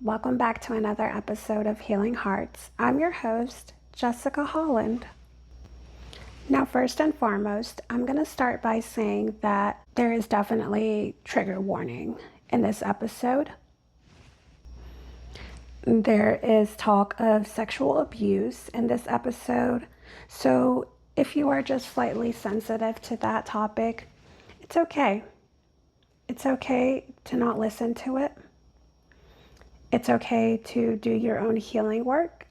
Welcome back to another episode of Healing Hearts. I'm your host, Jessica Holland. Now, first and foremost, I'm going to start by saying that there is definitely trigger warning in this episode. There is talk of sexual abuse in this episode, so if you are just slightly sensitive to that topic, it's okay. It's okay to not listen to it. It's okay to do your own healing work,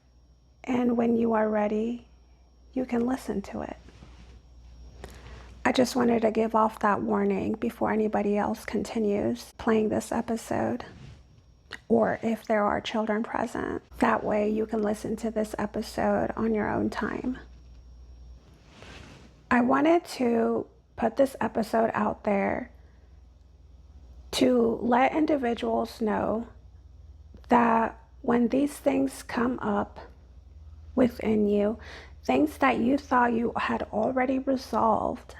and when you are ready, you can listen to it. I just wanted to give off that warning before anybody else continues playing this episode, or if there are children present. That way you can listen to this episode on your own time. I wanted to put this episode out there to let individuals know that when these things come up within you, things that you thought you had already resolved,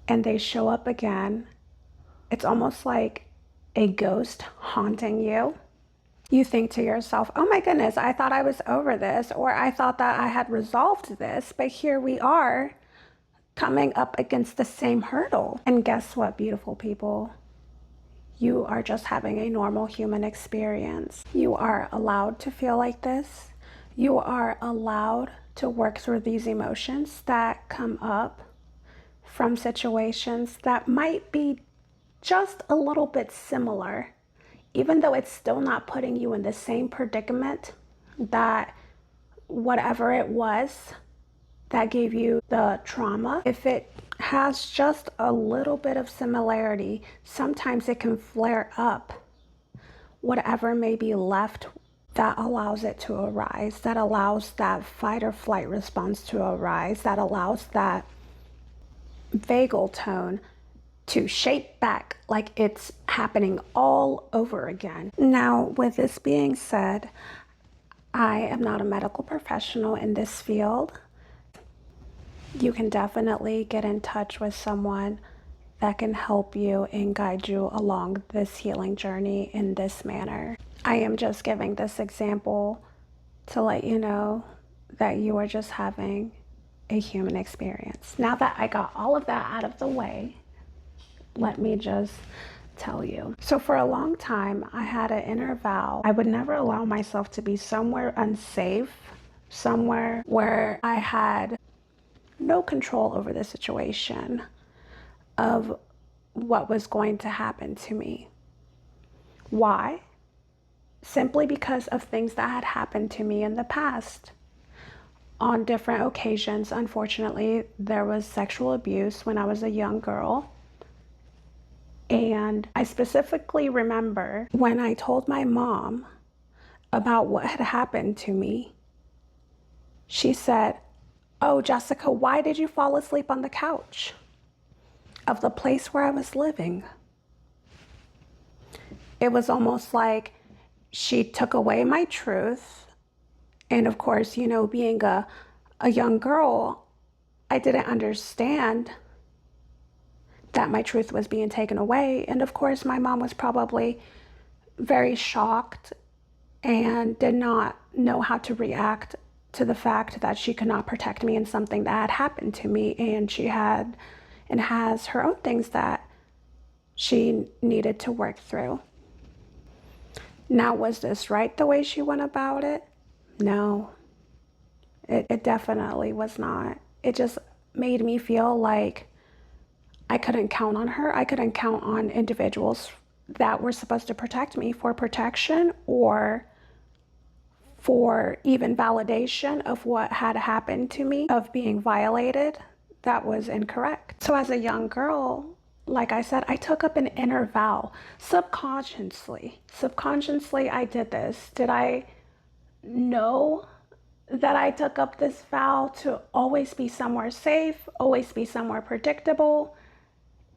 and they show up again, it's almost like a ghost haunting you. You think to yourself, oh my goodness, I thought I was over this, or I thought that I had resolved this, but here we are coming up against the same hurdle. And guess what, beautiful people? You are just having a normal human experience. You are allowed to feel like this. You are allowed to work through these emotions that come up from situations that might be just a little bit similar, even though it's still not putting you in the same predicament that whatever it was that gave you the trauma. If it has just a little bit of similarity, sometimes it can flare up whatever may be left that allows it to arise, that allows that fight or flight response to arise, that allows that vagal tone to shape back like it's happening all over again. Now, with this being said, I am not a medical professional in this field. You can definitely get in touch with someone that can help you and guide you along this healing journey in this manner. I am just giving this example to let you know that you are just having a human experience. Now that I got all of that out of the way, let me just tell you. So for a long time, I had an inner vow. I would never allow myself to be somewhere unsafe, somewhere where I had no control over the situation of what was going to happen to me. Why? Simply because of things that had happened to me in the past. On different occasions, unfortunately, there was sexual abuse when I was a young girl. And I specifically remember when I told my mom about what had happened to me, she said, "Oh, Jessica, why did you fall asleep on the couch of the place where I was living?" It was almost like she took away my truth. And of course, you know, being a young girl, I didn't understand that my truth was being taken away. And of course, my mom was probably very shocked and did not know how to react to the fact that she could not protect me in something that had happened to me. And she had and has her own things that she needed to work through. Now, was this right the way she went about it? No, it definitely was not. It just made me feel like I couldn't count on her. I couldn't count on individuals that were supposed to protect me for protection or for even validation of what had happened to me, of being violated. That was incorrect. So as a young girl, like I said, I took up an inner vow subconsciously. Subconsciously, I did this. Did I know that I took up this vow to always be somewhere safe, always be somewhere predictable,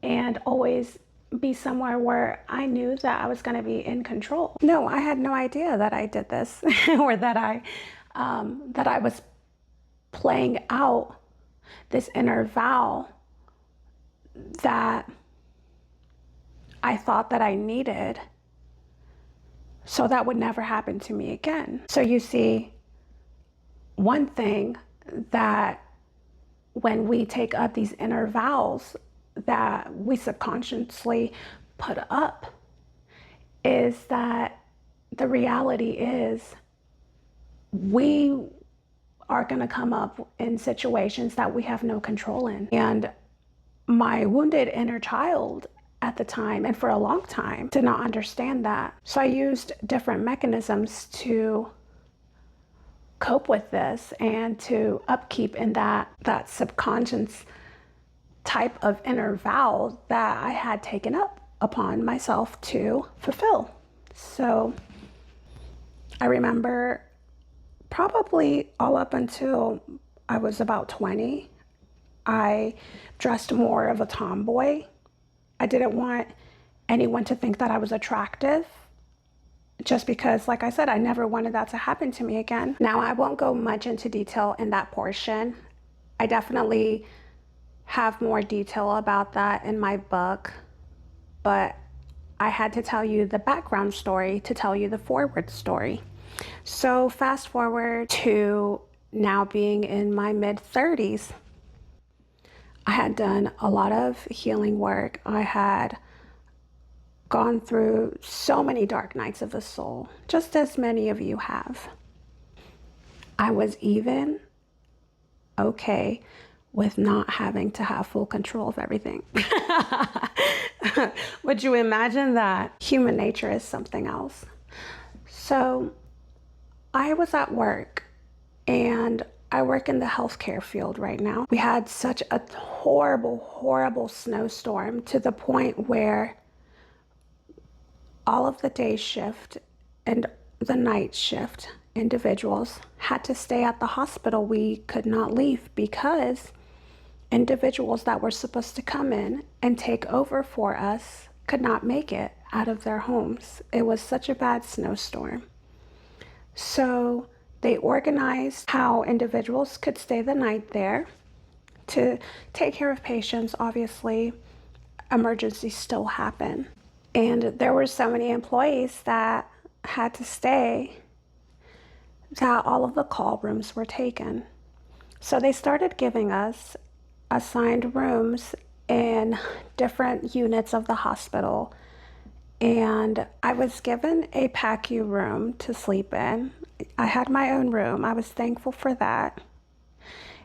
and always be somewhere where I knew that I was going to be in control? No, I had no idea that I did this or that I was playing out this inner vow that I thought that I needed so that would never happen to me again. So you see, one thing that when we take up these inner vows that we subconsciously put up is that the reality is we are going to come up in situations that we have no control in. And my wounded inner child at the time, and for a long time, did not understand that. So I used different mechanisms to cope with this and to upkeep in that subconscious type of inner vow that I had taken up upon myself to fulfill. So I remember probably all up until I was about 20, I dressed more of a tomboy. I didn't want anyone to think that I was attractive, just because, like I said, I never wanted that to happen to me again. Now, I won't go much into detail in that portion. I definitely have more detail about that in my book, but I had to tell you the background story to tell you the forward story. So fast forward to now being in my mid-30s. I had done a lot of healing work. I had gone through so many dark nights of the soul, just as many of you have. I was even okay with not having to have full control of everything. Would you imagine that? Human nature is something else. So I was at work, and I work in the healthcare field right now. We had such a horrible, horrible snowstorm to the point where all of the day shift and the night shift individuals had to stay at the hospital. We could not leave because individuals that were supposed to come in and take over for us could not make it out of their homes. It was such a bad snowstorm. So they organized how individuals could stay the night there to take care of patients. Obviously, emergencies still happen. And there were so many employees that had to stay that all of the call rooms were taken. So they started giving us assigned rooms in different units of the hospital. And I was given a PACU room to sleep in. I had my own room. I was thankful for that.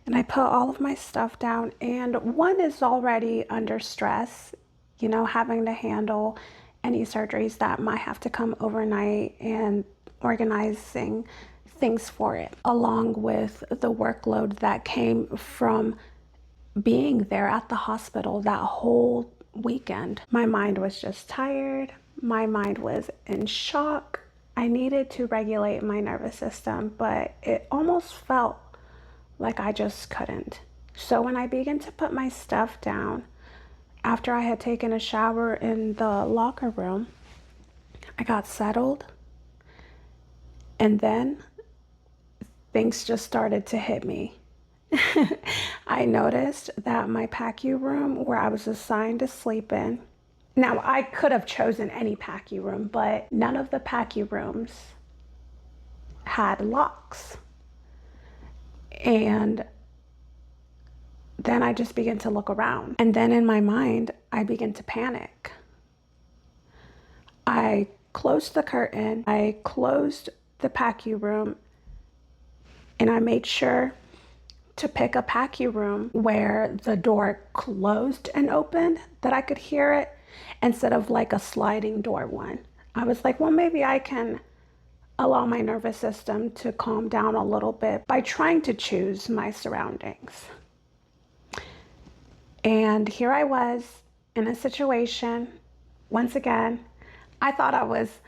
And I put all of my stuff down. And one is already under stress, having to handle any surgeries that might have to come overnight and organizing things for it, along with the workload that came from being there at the hospital that whole weekend. My mind was just tired. My mind was in shock. I needed to regulate my nervous system, but it almost felt like I just couldn't. So when I began to put my stuff down, after I had taken a shower in the locker room, I got settled, and then things just started to hit me. I noticed that my PACU room, where I was assigned to sleep in, now I could have chosen any PACU room, but none of the PACU rooms had locks. And then I just began to look around. And then in my mind, I began to panic. I closed the curtain, I closed the PACU room, and I made sure to pick a PACU room where the door closed and opened, that I could hear it, instead of like a sliding door one. I was like, well, maybe I can allow my nervous system to calm down a little bit by trying to choose my surroundings. And here I was in a situation, once again, I thought I was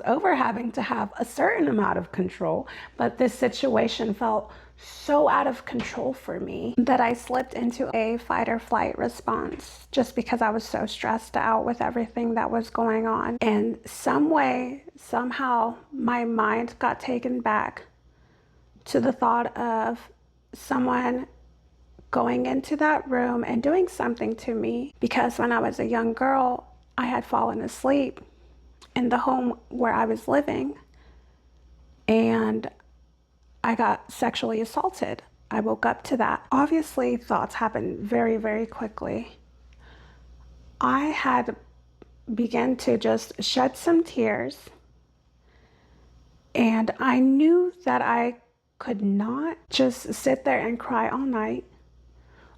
over having to have a certain amount of control, but this situation felt so out of control for me that I slipped into a fight or flight response just because I was so stressed out with everything that was going on. And some way, somehow, my mind got taken back to the thought of someone going into that room and doing something to me, because when I was a young girl, I had fallen asleep in the home where I was living, and I got sexually assaulted. I woke up to that. Obviously, thoughts happened very, very quickly. I had begun to just shed some tears, and I knew that I could not just sit there and cry all night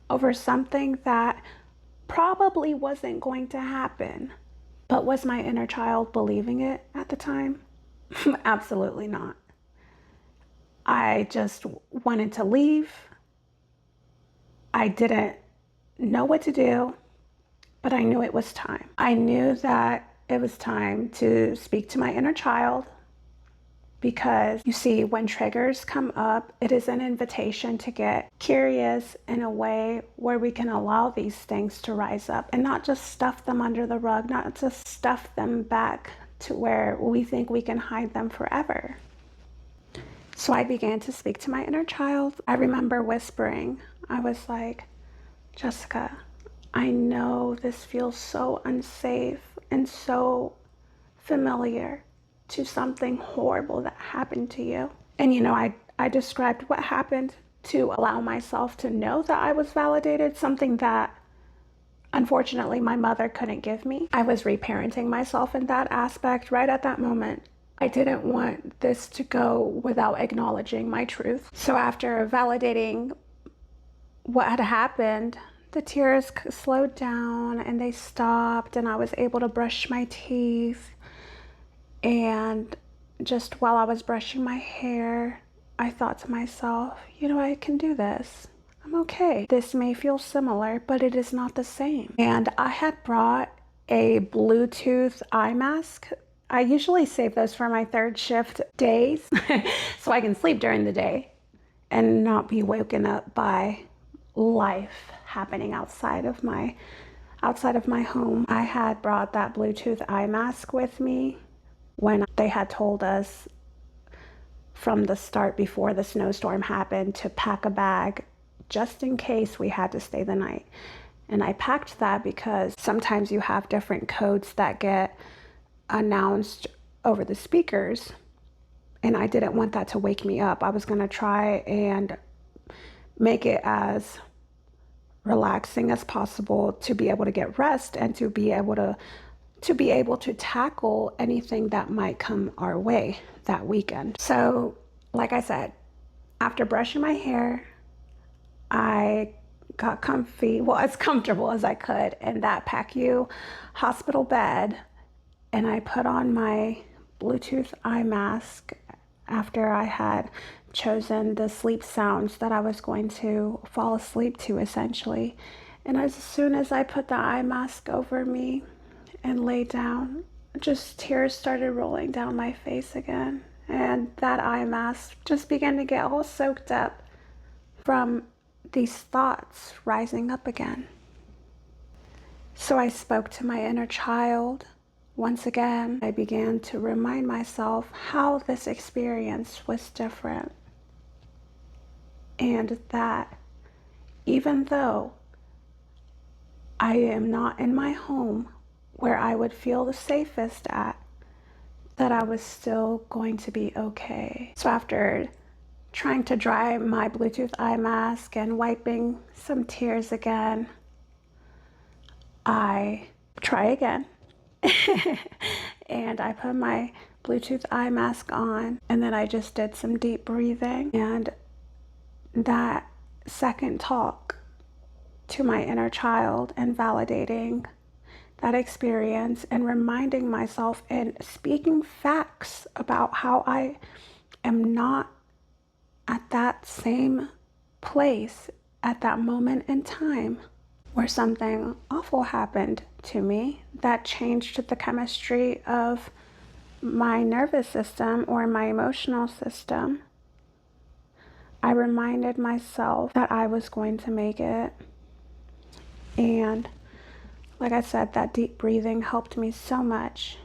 over something that probably wasn't going to happen. But was my inner child believing it at the time? Absolutely not. I just wanted to leave. I didn't know what to do, but I knew it was time. I knew that it was time to speak to my inner child, because you see, when triggers come up, it is an invitation to get curious in a way where we can allow these things to rise up and not just stuff them under the rug, not just stuff them back to where we think we can hide them forever. So I began to speak to my inner child. I remember whispering. I was like, Jessica, I know this feels so unsafe and so familiar to something horrible that happened to you. And I described what happened to allow myself to know that I was validated, something that unfortunately my mother couldn't give me. I was reparenting myself in that aspect right at that moment. I didn't want this to go without acknowledging my truth. So after validating what had happened, the tears slowed down and they stopped, and I was able to brush my teeth. And just while I was brushing my hair, I thought to myself, I can do this. I'm okay. This may feel similar, but it is not the same. And I had brought a Bluetooth eye mask. I usually save those for my third shift days so I can sleep during the day and not be woken up by life happening outside of my home. I had brought that Bluetooth eye mask with me when they had told us from the start, before the snowstorm happened, to pack a bag just in case we had to stay the night. And I packed that because sometimes you have different codes that get announced over the speakers, and I didn't want that to wake me up. I was going to try and make it as relaxing as possible to be able to get rest and to be able to tackle anything that might come our way that weekend. So, like I said, after brushing my hair, I got comfy, as comfortable as I could in that PACU hospital bed, and I put on my Bluetooth eye mask after I had chosen the sleep sounds that I was going to fall asleep to, essentially. And as soon as I put the eye mask over me and lay down, just tears started rolling down my face again. And that eye mask just began to get all soaked up from these thoughts rising up again. So I spoke to my inner child. Once again, I began to remind myself how this experience was different. And that even though I am not in my home where I would feel the safest at, that I was still going to be okay. So after trying to dry my Bluetooth eye mask and wiping some tears again, I try again. And I put my Bluetooth eye mask on, and then I just did some deep breathing. And that second talk to my inner child and validating that experience and reminding myself and speaking facts about how I am not at that same place at that moment in time where something awful happened to me that changed the chemistry of my nervous system or my emotional system. I reminded myself that I was going to make it. And like I said, that deep breathing helped me so much.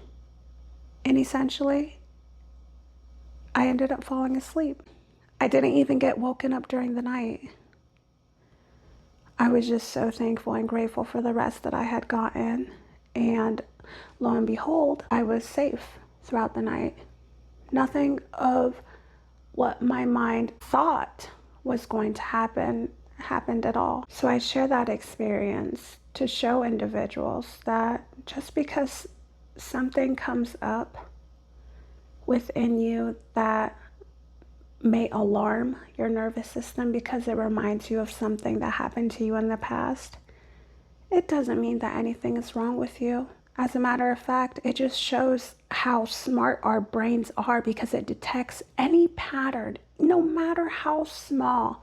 And essentially, I ended up falling asleep. I didn't even get woken up during the night. I was just so thankful and grateful for the rest that I had gotten. And Lo and behold, I was safe throughout the night. Nothing of what my mind thought was going to happen happened at all. So I share that experience to show individuals that just because something comes up within you that may alarm your nervous system because it reminds you of something that happened to you in the past, it doesn't mean that anything is wrong with you. As a matter of fact, it just shows how smart our brains are because it detects any pattern, no matter how small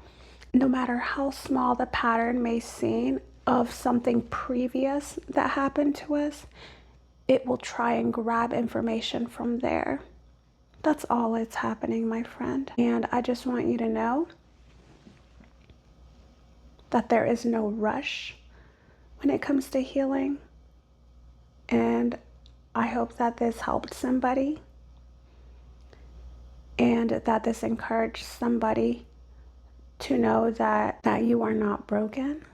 the pattern may seem of something previous that happened to us, it will try and grab information from there. That's all that's happening, my friend. And I just want you to know that there is no rush when it comes to healing. And I hope that this helped somebody and that this encouraged somebody to know that you are not broken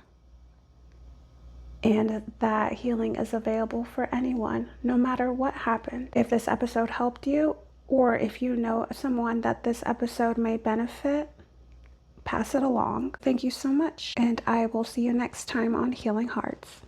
and that healing is available for anyone, no matter what happened. If this episode helped you, or if you know someone that this episode may benefit, pass it along. Thank you so much, and I will see you next time on Healing Hearts.